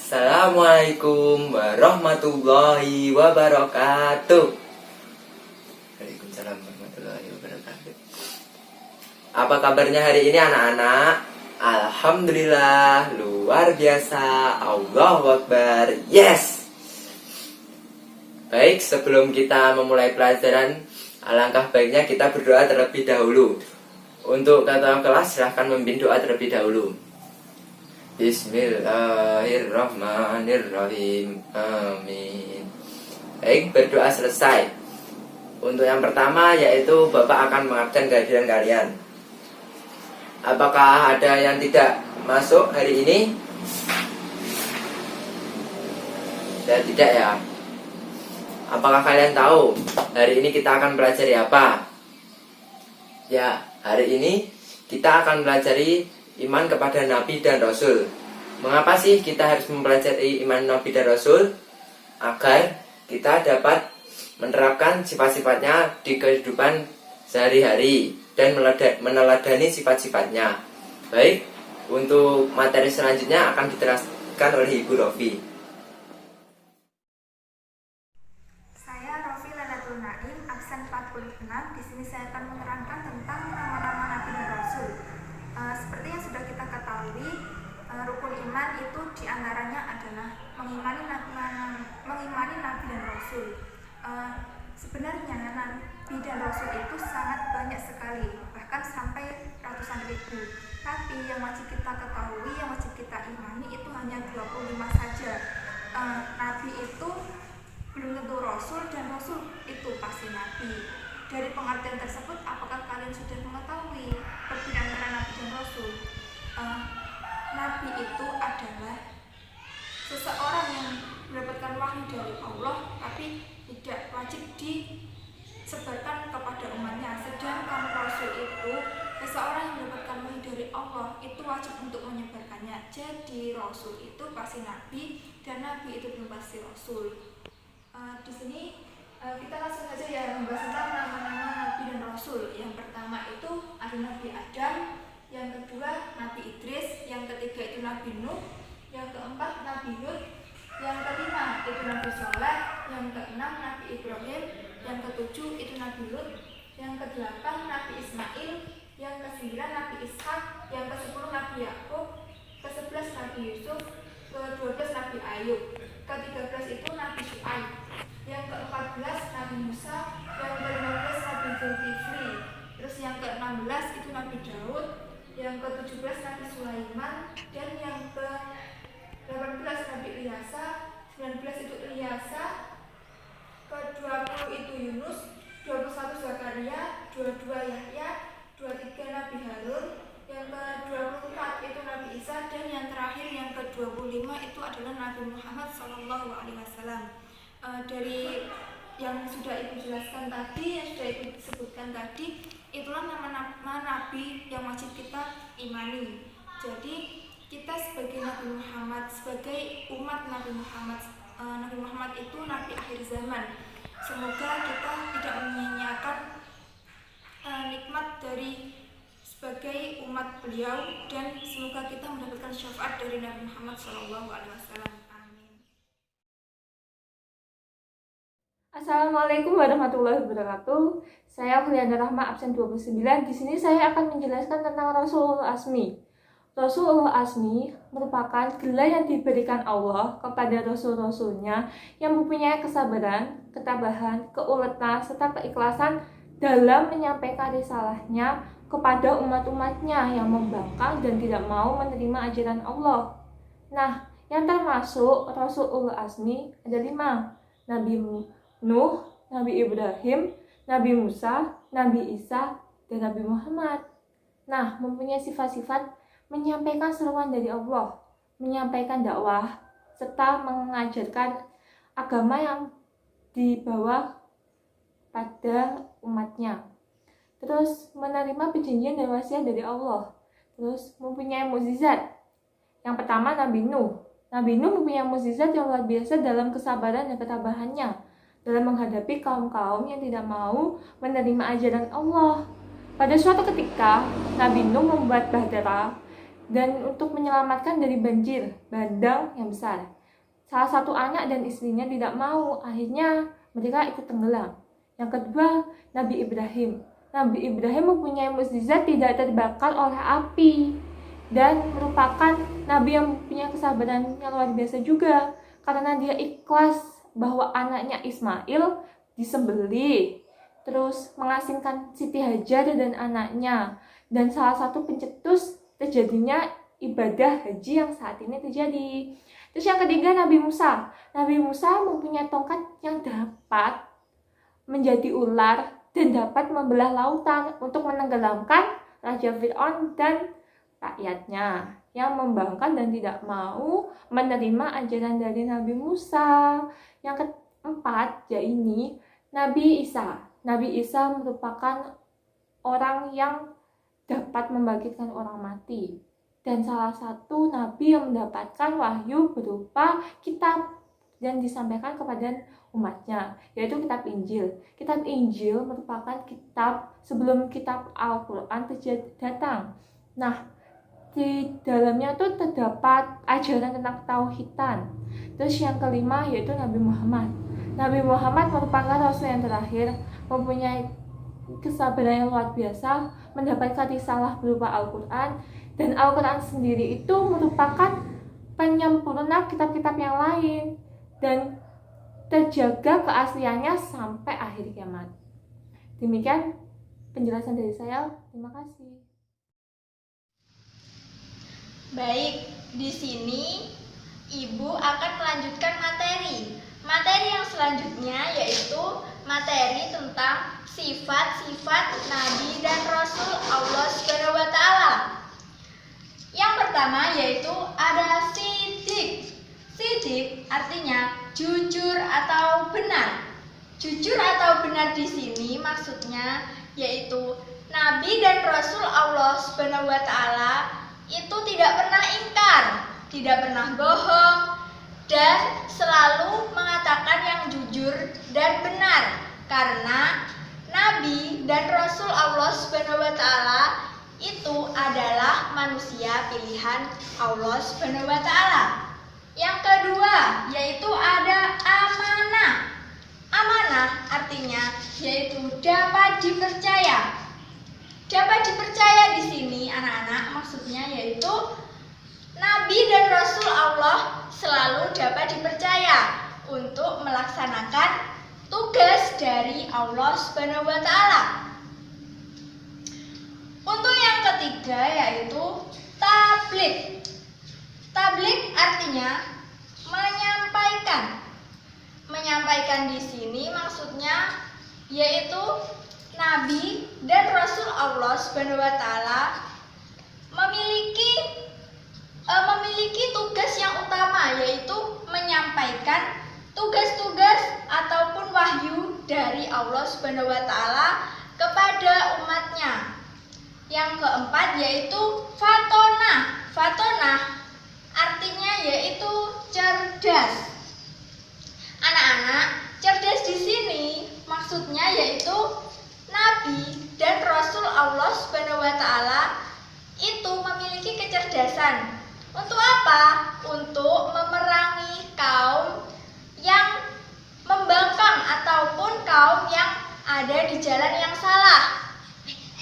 Assalamualaikum warahmatullahi wabarakatuh. Waalaikumsalam warahmatullahi wabarakatuh. Apa kabarnya hari ini anak-anak? Alhamdulillah, luar biasa. Allahu Akbar. Yes. Baik, sebelum kita memulai pelajaran, alangkah baiknya kita berdoa terlebih dahulu. Untuk kata kelas silahkan memimpin doa terlebih dahulu. Bismillahirrahmanirrahim. Amin. Baik, berdoa selesai. Untuk yang pertama yaitu Bapak akan mengabsen kehadiran kalian. Apakah ada yang tidak masuk hari ini? Tidak ya. Apakah kalian tahu hari ini kita akan pelajari apa? Ya, hari ini kita akan pelajari iman kepada Nabi dan Rasul. Mengapa sih kita harus mempelajari iman Nabi dan Rasul? Agar kita dapat menerapkan sifat-sifatnya di kehidupan sehari-hari dan meneladani sifat-sifatnya. Baik, untuk materi selanjutnya akan diteruskan oleh Ibu Rofi. Saya Rofi Ladatul Naim, absen 46. Di sini saya akan menerangkan tentang nama-nama Nabi dan Rasul. Seperti yang sudah kita ketahui, rukun iman itu diantaranya adalah mengimani Nabi dan Rasul. Sebenarnya Nabi dan Rasul itu sangat banyak sekali, bahkan sampai ratusan ribu. Tapi yang wajib kita ketahui, yang wajib kita imani itu hanya 25 saja. Nabi itu belum tentu Rasul, dan Rasul itu pasti Nabi. Dari pengertian tersebut, apakah kalian sudah mengetahui perbedaan antara Nabi dan Rasul? Nabi itu adalah seseorang yang mendapatkan wahyu dari Allah, tapi tidak wajib disebarkan kepada umatnya. Sedangkan Rasul itu seseorang yang mendapatkan wahyu dari Allah, itu wajib untuk menyebarkannya. Jadi Rasul itu pasti Nabi, dan Nabi itu belum pasti Rasul. Di sini kita langsung saja ya membahas tentang nama-nama Nabi dan Rasul. Yang pertama itu ada Nabi Adam, yang kedua Nabi Idris, yang ketiga itu Nabi Nuh, yang keempat Nabi Hud, yang kelima itu Nabi Saleh, yang keenam Nabi Ibrahim, yang ketujuh itu Nabi Lut, yang kedelapan Nabi Ismail, yang kesembilan Nabi Ishak, yang kesepuluh Nabi Yakub, kesebelas Nabi Yusuf, ke-12 Nabi Ayub, ke-13 itu Nabi Syuaib, yang ke-14 Nabi Musa, yang ke-15 Nabi Zulkifli, terus yang ke-16 itu Nabi Daud, yang ke-17 Nabi Sulaiman, dan yang ke-18 Nabi Ilyasa, 19 itu Ilyasa, ke-20 itu Yunus, 21 Zakaria, 22 Yahya, 23 Nabi Harun, yang ke-24 itu Nabi Isa, dan yang terakhir yang ke-25 itu adalah Nabi Muhammad SAW. Dari yang sudah Ibu jelaskan tadi, yang sudah Ibu sebutkan tadi, itulah nama-nama Nabi yang wajib kita imani. Jadi kita sebagai Nabi Muhammad, sebagai umat Nabi Muhammad, Nabi Muhammad itu Nabi akhir zaman. Semoga kita tidak menyia-nyiakan nikmat dari sebagai umat beliau, dan semoga kita mendapatkan syafaat dari Nabi Muhammad SAW. Assalamualaikum warahmatullahi wabarakatuh. Saya Huliana Rahma, absen 29. Di sini saya akan menjelaskan tentang Rasul Ulul Azmi. Rasul Ulul Azmi merupakan gelar yang diberikan Allah kepada rasul-rasulnya yang mempunyai kesabaran, ketabahan, keuletan, serta keikhlasan dalam menyampaikan risalahnya kepada umat-umatnya yang membangkang dan tidak mau menerima ajaran Allah. Nah, yang termasuk Rasul Ulul Azmi ada 5. Nabi Nuh, Nabi Ibrahim, Nabi Musa, Nabi Isa, dan Nabi Muhammad. Nah, mempunyai sifat-sifat menyampaikan seruan dari Allah, menyampaikan dakwah, serta mengajarkan agama yang dibawa pada umatnya. Terus menerima perjanjian dan wasiat dari Allah. Terus mempunyai mukjizat. Yang pertama Nabi Nuh. Nabi Nuh mempunyai mukjizat yang luar biasa dalam kesabaran dan ketabahannya dalam menghadapi kaum-kaum yang tidak mau menerima ajaran Allah. Pada suatu ketika, Nabi Nuh membuat bahtera dan untuk menyelamatkan dari banjir bandang yang besar. salah satu anak dan istrinya tidak mau, akhirnya mereka ikut tenggelam. Yang kedua, Nabi Ibrahim. Nabi Ibrahim mempunyai mukjizat tidak terbakar oleh api dan merupakan nabi yang punya kesabaran yang luar biasa juga, karena dia ikhlas bahwa anaknya Ismail disembelih, terus mengasingkan Siti Hajar dan anaknya, dan salah satu pencetus terjadinya ibadah haji yang saat ini terjadi. Terus yang ketiga, Nabi Musa. Nabi Musa mempunyai tongkat yang dapat menjadi ular dan dapat membelah lautan untuk menenggelamkan Raja Fir'aun dan rakyatnya yang membangkang dan tidak mau menerima ajaran dari Nabi Musa. Yang keempat, yaitu Nabi Isa. Nabi Isa merupakan orang yang dapat membangkitkan orang mati, dan salah satu nabi yang mendapatkan wahyu berupa kitab dan disampaikan kepada umatnya, yaitu kitab Injil. Kitab Injil merupakan kitab sebelum kitab Al-Quran datang. Nah, di dalamnya tuh terdapat ajaran tentang tauhidan. Terus yang kelima yaitu Nabi Muhammad. Nabi Muhammad merupakan rasul yang terakhir, mempunyai kesabaran yang luar biasa, mendapatkan risalah berupa Al-Quran, dan Al-Quran sendiri itu merupakan penyempurna kitab-kitab yang lain dan terjaga keasliannya sampai akhir kiamat. Demikian penjelasan dari saya. Terima kasih. Baik, di sini Ibu akan melanjutkan materi. Materi yang selanjutnya yaitu materi tentang sifat-sifat Nabi dan Rasul Allah Subhanahu wa Ta'ala. Yang pertama yaitu ada sidik. Sidik artinya jujur atau benar. Jujur atau benar di sini maksudnya yaitu Nabi dan Rasul Allah Subhanahu wa Ta'ala itu tidak pernah ingkar, tidak pernah bohong, dan selalu mengatakan yang jujur dan benar, karena Nabi dan Rasul Allah Subhanahu wa Ta'ala itu adalah manusia pilihan Allah Subhanahu wa Ta'ala. Yang kedua yaitu ada amanah. Amanah artinya yaitu dapat dipercaya. Dapat dipercaya di sini anak-anak maksudnya yaitu Nabi dan Rasul Allah selalu dapat dipercaya untuk melaksanakan tugas dari Allah Subhanahu wa Ta'ala. Untuk yang ketiga yaitu tabligh. Tabligh artinya menyampaikan. Menyampaikan di sini maksudnya yaitu Nabi dan Rasul Allah Subhanahu wa Ta'ala memiliki tugas yang utama yaitu menyampaikan tugas-tugas ataupun wahyu dari Allah Subhanahu wa Ta'ala kepada umatnya. Yang keempat yaitu fatonah. Fatonah artinya yaitu cerdas. Anak-anak, cerdas di sini maksudnya yaitu Nabi dan Rasul Allah Subhanahu wa Ta'ala itu memiliki kecerdasan. Untuk apa? Untuk memerangi kaum yang membangkang ataupun kaum yang ada di jalan yang salah,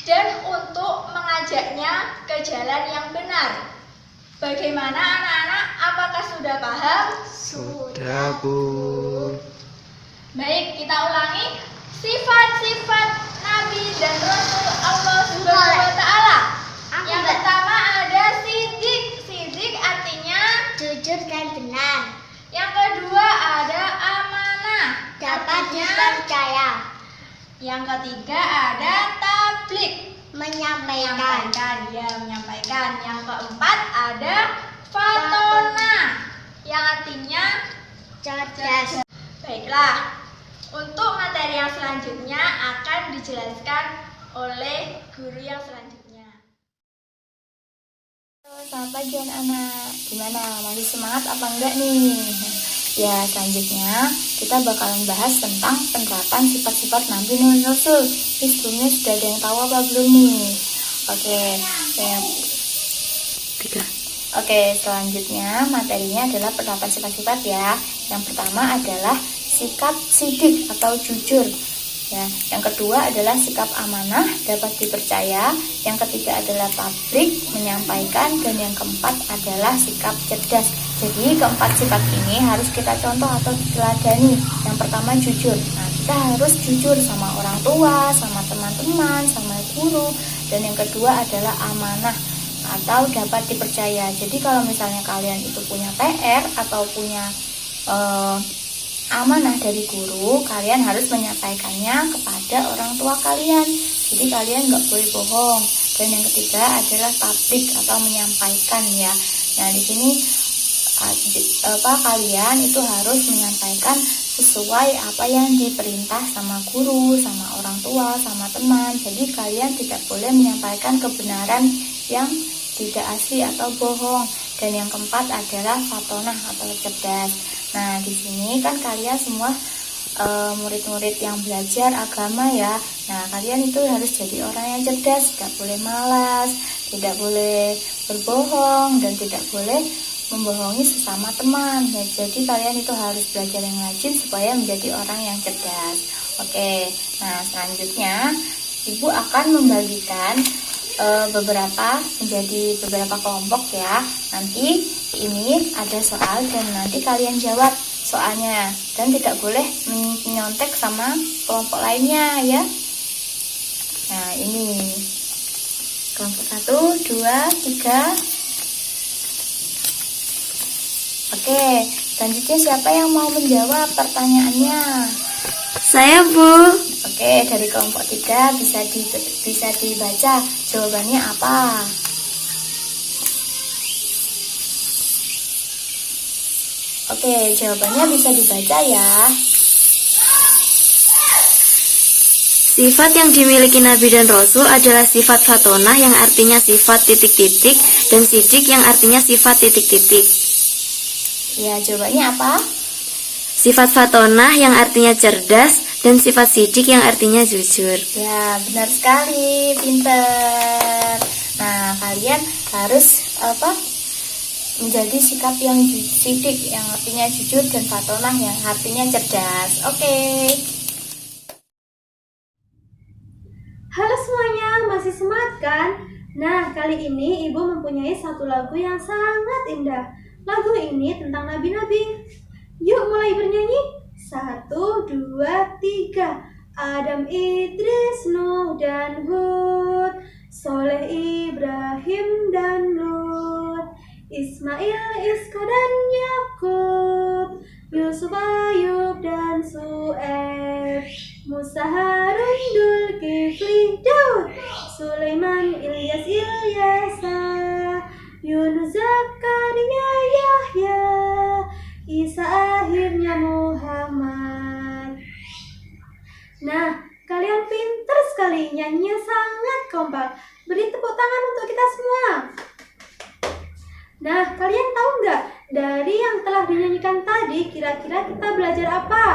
dan untuk mengajaknya ke jalan yang benar. Bagaimana anak-anak? Apakah sudah paham? Sudah, Bu. Baik, kita ulangi sifat-sifat Nabi dan Rasul Allah Subhanahu wa Ta'ala. Yang pertama ada sidik. Sidik artinya jujur dan benar, yang kedua ada amanah, dapat artinya dipercaya, yang ketiga ada tabligh, menyampaikan, menyampaikan. Yang keempat ada fatonah, yang artinya cerdas. Baiklah, untuk materi yang selanjutnya akan dijelaskan oleh guru yang selanjutnya. Selamat pagi anak-anak. Gimana? Masih semangat apa enggak nih? Ya, selanjutnya kita bakalan bahas tentang penerapan sifat-sifat Nabi dan Rasul. Ini sebelumnya sudah ada yang tahu apa belum nih? Oke, Oke, selanjutnya materinya adalah penerapan sifat-sifat ya. Yang pertama adalah sikap sidik atau jujur. Ya, yang kedua adalah sikap amanah, dapat dipercaya. Yang ketiga adalah pabrik, menyampaikan. Dan yang keempat adalah sikap cerdas. Jadi keempat sifat ini harus kita contoh atau diteladani. Yang pertama jujur. Nah, kita harus jujur sama orang tua, sama teman-teman, sama guru. Dan yang kedua adalah amanah atau dapat dipercaya. Jadi kalau misalnya kalian itu punya PR atau punya amanah dari guru, kalian harus menyampaikannya kepada orang tua kalian. Jadi kalian nggak boleh bohong. Dan yang ketiga adalah publik atau menyampaikan ya. Nah di sini kalian itu harus menyampaikan sesuai apa yang diperintah sama guru, sama orang tua, sama teman. Jadi kalian tidak boleh menyampaikan kebenaran yang tidak asli atau bohong. Dan yang keempat adalah fatonah atau cerdas. Nah, di sini kan kalian semua murid-murid yang belajar agama ya. Nah, kalian itu harus jadi orang yang cerdas, tidak boleh malas, tidak boleh berbohong, dan tidak boleh membohongi sesama teman. Ya, jadi kalian itu harus belajar yang rajin supaya menjadi orang yang cerdas. Oke, nah selanjutnya Ibu akan membagikan menjadi beberapa kelompok ya. Nanti ini ada soal dan nanti kalian jawab soalnya dan tidak boleh menyontek sama kelompok lainnya ya. Nah ini kelompok 1, 2, 3. Oke, selanjutnya siapa yang mau menjawab pertanyaannya? Saya, Bu. Oke, dari kelompok 3 bisa dibaca jawabannya apa? Oke, jawabannya bisa dibaca ya. Sifat yang dimiliki Nabi dan Rasul adalah sifat fatonah yang artinya sifat titik-titik dan sidik yang artinya sifat titik-titik. Ya, jawabannya apa? Sifat fatonah yang artinya cerdas dan sifat sidik yang artinya jujur. Ya, benar sekali, pinter. Nah, kalian harus menjadi sikap yang sidik yang artinya jujur dan fatonah yang artinya cerdas. Oke. Halo semuanya, masih semangat kan? Nah, kali ini Ibu mempunyai satu lagu yang sangat indah. Lagu ini tentang nabi-nabi. Yuk mulai bernyanyi. 1, 2, 3. Adam, Idris, Nuh, dan Hud, Soleh, Ibrahim, dan Lut, Ismail, Iska, dan Yakub, Yusuf, Ayub, dan Su'eb, Musa, Harun, Dzulkifli, Daud, Sulaiman, Ilyas, Ilyasa, Yunus, Zakaria, Yahya, Isa, akhirnya Muhammad. Nah, kalian pintar sekali, nyanyinya sangat kompak. Beri tepuk tangan untuk kita semua. Nah, kalian tahu nggak, dari yang telah dinyanyikan tadi, kira-kira kita belajar apa?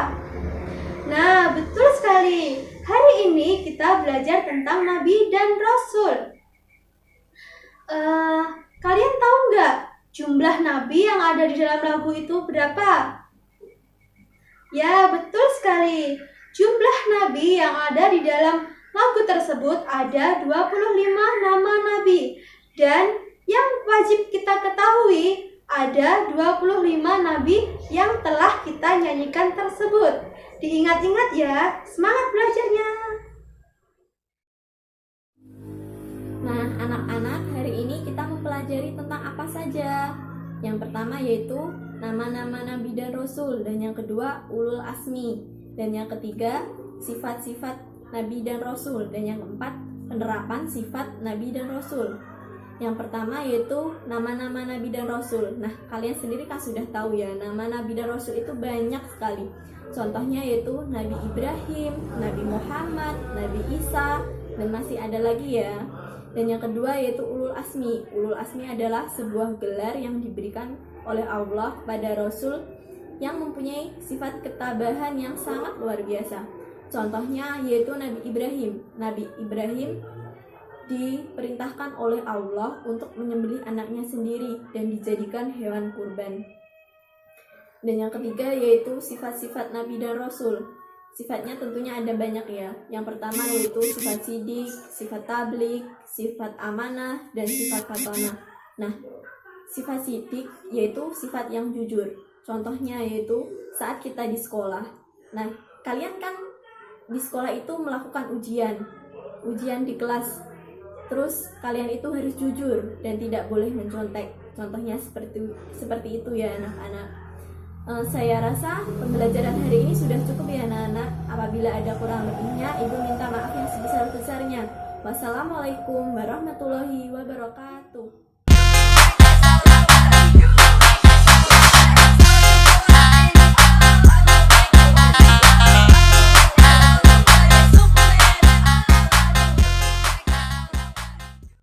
Nah, betul sekali. Hari ini kita belajar tentang Nabi dan Rasul. Kalian tahu nggak jumlah Nabi yang ada di dalam lagu itu berapa? Ya, betul sekali. Jumlah Nabi yang ada di dalam lagu tersebut ada 25 nama Nabi. Dan yang wajib kita ketahui, ada 25 Nabi yang telah kita nyanyikan tersebut. Diingat-ingat ya, semangat belajarnya. Nah, anak-anak, hari ini kita mempelajari tentang apa saja? Yang pertama yaitu nama-nama Nabi dan Rasul, dan yang kedua ulul asmi, dan yang ketiga sifat-sifat Nabi dan Rasul, dan yang keempat penerapan sifat Nabi dan Rasul. Yang pertama yaitu nama-nama Nabi dan Rasul. Nah, kalian sendiri kan sudah tahu ya, nama Nabi dan Rasul itu banyak sekali. Contohnya yaitu Nabi Ibrahim, Nabi Muhammad, Nabi Isa, dan masih ada lagi ya. Dan yang kedua yaitu ulul asmi. Ulul asmi adalah sebuah gelar yang diberikan oleh Allah pada Rasul yang mempunyai sifat ketabahan yang sangat luar biasa. Contohnya yaitu Nabi Ibrahim. Nabi Ibrahim diperintahkan oleh Allah untuk menyembelih anaknya sendiri dan dijadikan hewan kurban. Dan yang ketiga yaitu sifat-sifat Nabi dan Rasul. Sifatnya tentunya ada banyak ya. Yang pertama yaitu sifat sidik, sifat tablik, sifat amanah, dan sifat fatonah. Nah, sifat sidik yaitu sifat yang jujur. Contohnya yaitu saat kita di sekolah. Nah, kalian kan di sekolah itu melakukan ujian di kelas. Terus kalian itu harus jujur dan tidak boleh mencontek. Contohnya seperti itu ya anak-anak. Saya rasa pembelajaran hari ini sudah cukup ya anak-anak. Apabila ada kurang lebihnya, Ibu minta maaf yang sebesar-besarnya. Wassalamualaikum warahmatullahi wabarakatuh.